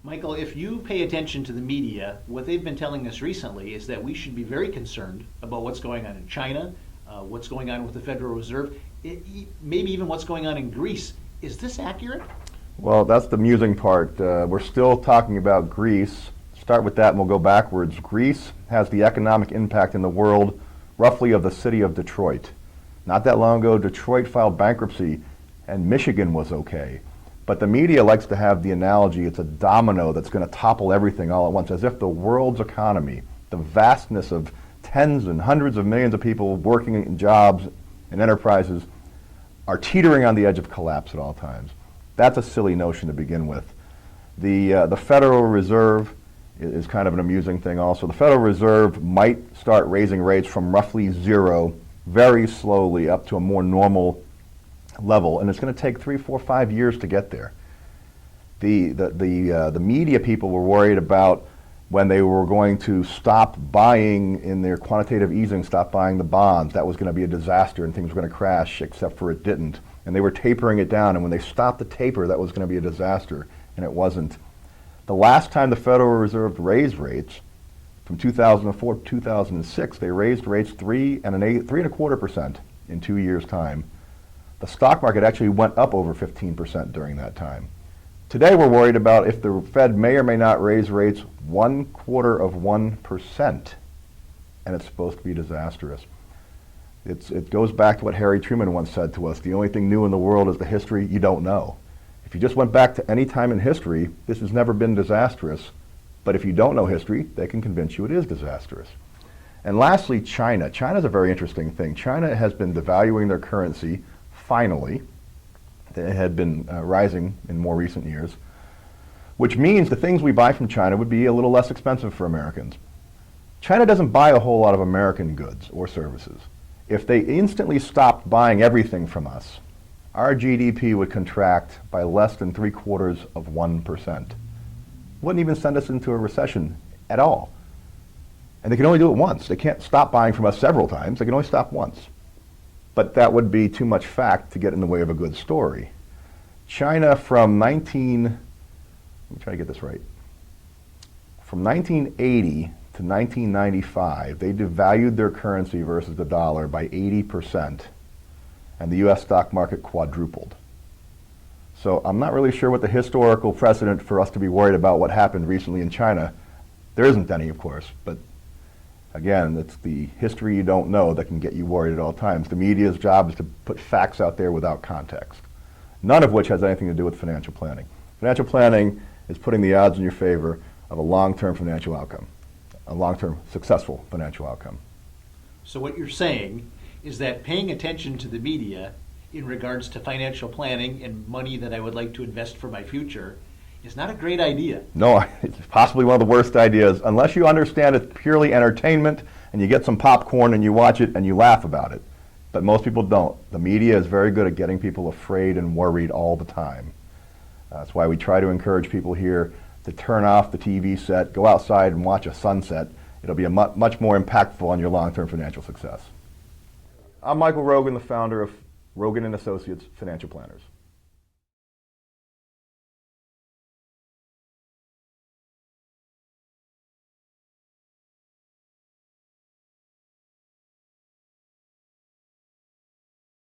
Michael, if you pay attention to the media, what they've been telling us recently is that we should be very concerned about what's going on in China, what's going on with the Federal Reserve, maybe even what's going on in Greece. Is this accurate? Well, that's the amusing part. We're still talking about Greece. Start with that and we'll go backwards. Greece has the economic impact in the world roughly of the city of Detroit. Not that long ago, Detroit filed bankruptcy and Michigan was okay. But the media likes to have the analogy it's a domino that's going to topple everything all at once, as if the world's economy, the vastness of tens and hundreds of millions of people working in jobs and enterprises, are teetering on the edge of collapse at all times. That's a silly notion to begin with. The Federal Reserve is kind of an amusing thing also. The Federal Reserve might start raising rates from roughly zero very slowly up to a more normal level, and it's going to take 3, 4, 5 years to get there. The media people were worried about when they were going to stop buying in their quantitative easing, stop buying the bonds. That was going to be a disaster and things were going to crash, except for it didn't. And they were tapering it down, and when they stopped the taper, that was going to be a disaster, and it wasn't. The last time the Federal Reserve raised rates, from 2004 to 2006, they raised rates 3.25% in 2 years' time. The stock market actually went up over 15% during that time. Today we're worried about if the Fed may or may not raise rates 1/4%, and it's supposed to be disastrous. It goes back to what Harry Truman once said to us: the only thing new in the world is the history you don't know. If you just went back to any time in history, this has never been disastrous. But if you don't know history, they can convince you it is disastrous. And lastly, China. China's a very interesting thing. China has been devaluing their currency, finally. It had been rising in more recent years, which means the things we buy from China would be a little less expensive for Americans. China doesn't buy a whole lot of American goods or services. If they instantly stopped buying everything from us, our GDP would contract by less than 0.75%. Wouldn't even send us into a recession at all. And they can only do it once. They can't stop buying from us several times. They can only stop once. But that would be too much fact to get in the way of a good story. China from 1980 to 1995, they devalued their currency versus the dollar by 80%, and the U.S. stock market quadrupled. So I'm not really sure what the historical precedent for us to be worried about what happened recently in China. There isn't any, of course, but again, it's the history you don't know that can get you worried at all times. The media's job is to put facts out there without context, none of which has anything to do with financial planning. Financial planning is putting the odds in your favor of a long-term financial outcome, a long-term successful financial outcome. So what you're saying is that paying attention to the media in regards to financial planning and money that I would like to invest for my future is not a great idea. No, it's possibly one of the worst ideas, unless you understand it's purely entertainment and you get some popcorn and you watch it and you laugh about it. But most people don't. The media is very good at getting people afraid and worried all the time. That's why we try to encourage people here to turn off the TV set, go outside and watch a sunset. It'll be much more impactful on your long-term financial success. I'm Michael Rogan, the founder of Rogan & Associates Financial Planners.